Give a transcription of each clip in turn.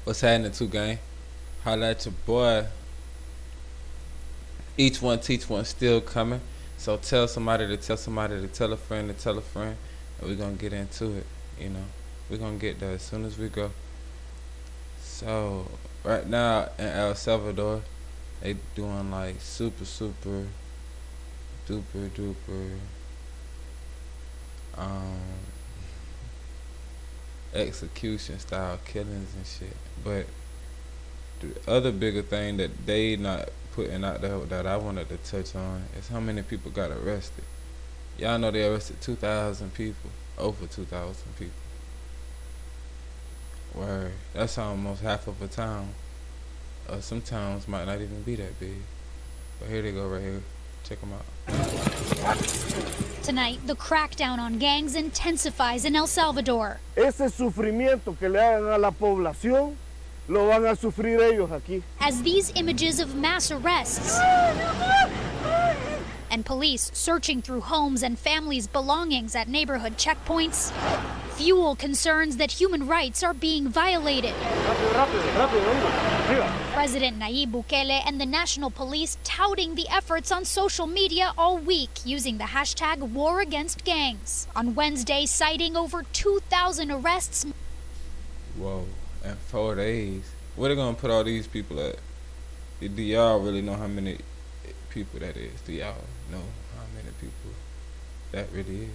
What's happening, two gang? Holla at your boy. Each one teach one still coming. So tell somebody to tell somebody to tell a friend to tell a friend. And we're going to get into it, you know. We're going to get there as soon as we go. So, right now in El Salvador, they doing like super duper execution style killings and shit. But the other bigger thing that they not putting out there that I wanted to touch on is how many people got arrested. Y'all know they arrested 2,000 people, over 2,000 people. Word, that's almost half of a town. Some towns might not even be that big. But here they go right here. Check them out. Tonight, the crackdown on gangs intensifies in El Salvador. Ese sufrimiento que le hagan a la población, lo van a sufrir ellos aquí. As these images of mass arrests and police searching through homes and families' belongings at neighborhood checkpoints fuel concerns that human rights are being violated. President Nayib Bukele and the National Police touting the efforts on social media all week using the hashtag War Against Gangs. On Wednesday, citing over 2,000 arrests. Whoa, in 4 days. Where they gonna put all these people at? Do y'all really know how many people that is? Do y'all know how many people that really is?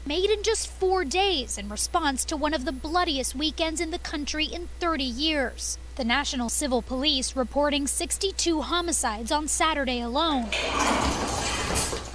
Made in just 4 days in response to one of the bloodiest weekends in the country in 30 years. The National Civil Police reporting 62 homicides on Saturday alone.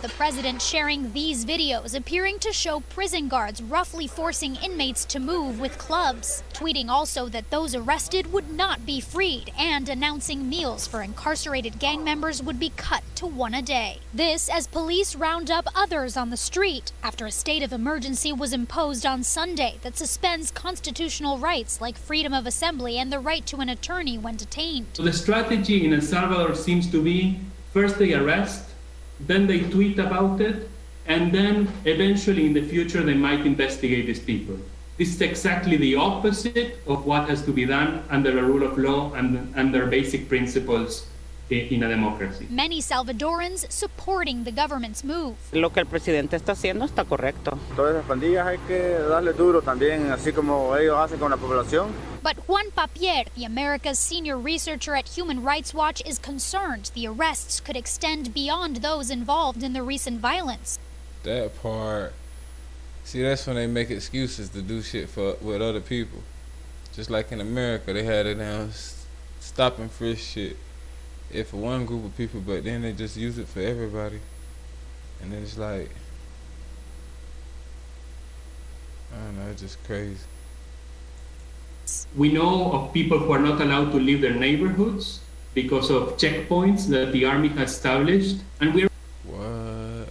The president sharing these videos appearing to show prison guards roughly forcing inmates to move with clubs, tweeting also that those arrested would not be freed and announcing meals for incarcerated gang members would be cut to one a day. This as police round up others on the street after a state of emergency was imposed on Sunday that suspends constitutional rights like freedom of assembly and the right to an attorney when detained. So the strategy in El Salvador seems to be first they arrest, then they tweet about it, and then eventually in the future they might investigate these people. This is exactly the opposite of what has to be done under the rule of law and under basic principles in a democracy. Many Salvadorans supporting the government's move. Lo que el presidente está haciendo está correcto. Todas las pandillas hay que darle duro también, así como ellos hacen con la población. But Juan Papier, the America's senior researcher at Human Rights Watch, is concerned the arrests could extend beyond those involved in the recent violence. That part, see, that's when they make excuses to do shit with other people. Just like in America, they had it down stop and frisk shit. If for one group of people, but then they just use it for everybody. And then it's like, I don't know, it's just crazy. We know of people who are not allowed to leave their neighborhoods because of checkpoints that the army has established. And we're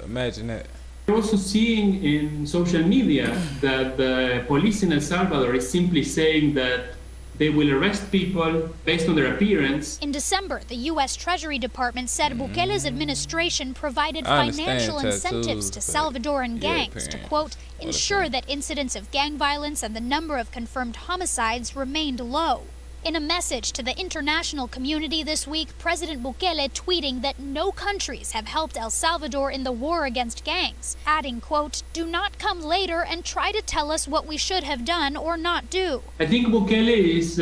Imagine that. also seeing in social media that the police in El Salvador is simply saying that they will arrest people based on their appearance. In December, the U.S. Treasury Department said Bukele's administration provided financial incentives to Salvadoran gangs to, quote, ensure that incidents of gang violence and the number of confirmed homicides remained low. In a message to the international community this week, President Bukele tweeting that no countries have helped El Salvador in the war against gangs, adding, quote, do not come later and try to tell us what we should have done or not do. I think Bukele is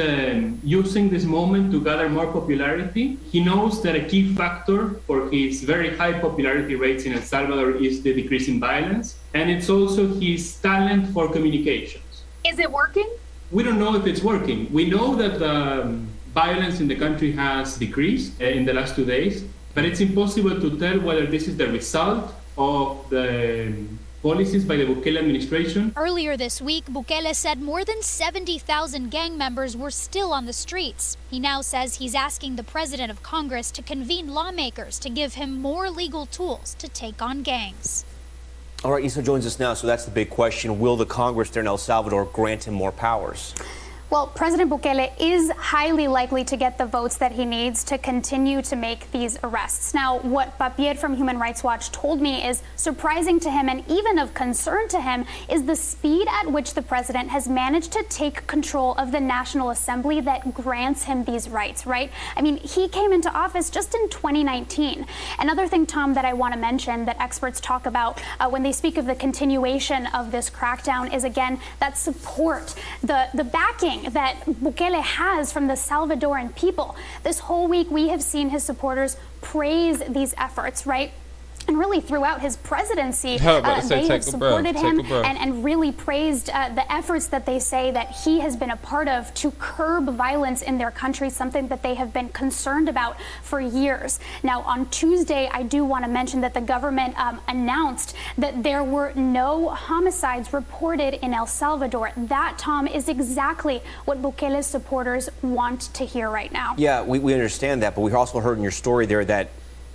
using this moment to gather more popularity. He knows that a key factor for his very high popularity rates in El Salvador is the decrease in violence, and it's also his talent for communications. Is it working? We don't know if it's working. We know that violence in the country has decreased in the last 2 days, but it's impossible to tell whether this is the result of the policies by the Bukele administration. Earlier this week, Bukele said more than 70,000 gang members were still on the streets. He now says he's asking the president of Congress to convene lawmakers to give him more legal tools to take on gangs. All right, Issa joins us now, so that's the big question. Will the Congress there in El Salvador grant him more powers? Well, President Bukele is highly likely to get the votes that he needs to continue to make these arrests. Now, what Papier from Human Rights Watch told me is surprising to him and even of concern to him is the speed at which the president has managed to take control of the National Assembly that grants him these rights, right? I mean, he came into office just in 2019. Another thing, Tom, that I want to mention that experts talk about when they speak of the continuation of this crackdown is, again, that support, the backing that Bukele has from the Salvadoran people. This whole week, we have seen his supporters praise these efforts, right? And really throughout his presidency, they have supported him and really praised the efforts that they say that he has been a part of to curb violence in their country, something that they have been concerned about for years. Now, on Tuesday, I do want to mention that the government announced that there were no homicides reported in El Salvador. That, Tom, is exactly what Bukele's supporters want to hear right now. Yeah, we understand that, but we also heard in your story there that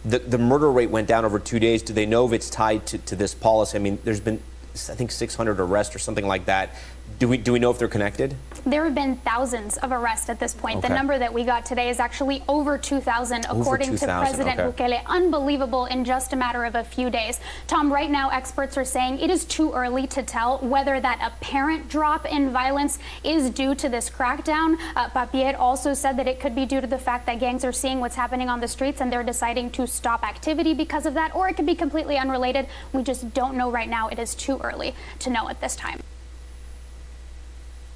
the murder rate went down over 2 days. Do they know if it's tied to this policy? I mean, there's been, I think, 600 arrests or something like that. Do we know if they're connected? There have been thousands of arrests at this point. Okay. The number that we got today is actually over 2,000, according to President Bukele. Unbelievable in just a matter of a few days. Tom, right now, experts are saying it is too early to tell whether that apparent drop in violence is due to this crackdown. Papier also said that it could be due to the fact that gangs are seeing what's happening on the streets and they're deciding to stop activity because of that, or it could be completely unrelated. We just don't know right now. It is too early to know at this time.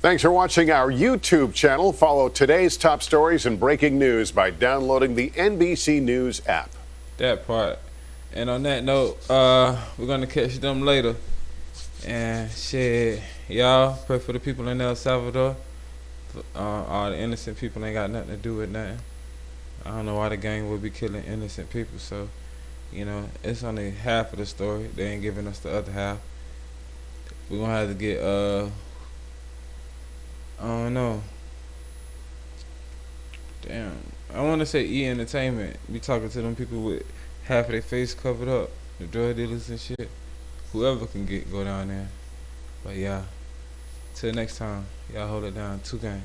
Thanks for watching our YouTube channel. Follow today's top stories and breaking news by downloading the NBC News app. That part. And on that note, we're going to catch them later. And shit, y'all pray for the people in El Salvador. All the innocent people ain't got nothing to do with nothing. I don't know why the gang would be killing innocent people. So, you know, it's only half of the story. They ain't giving us the other half. We're going to have to get, I don't know. Damn. I want to say E! Entertainment. Be talking to them people with half of their face covered up. The drug dealers and shit. Whoever can go down there. But yeah. Till next time. Y'all hold it down. 2 gang.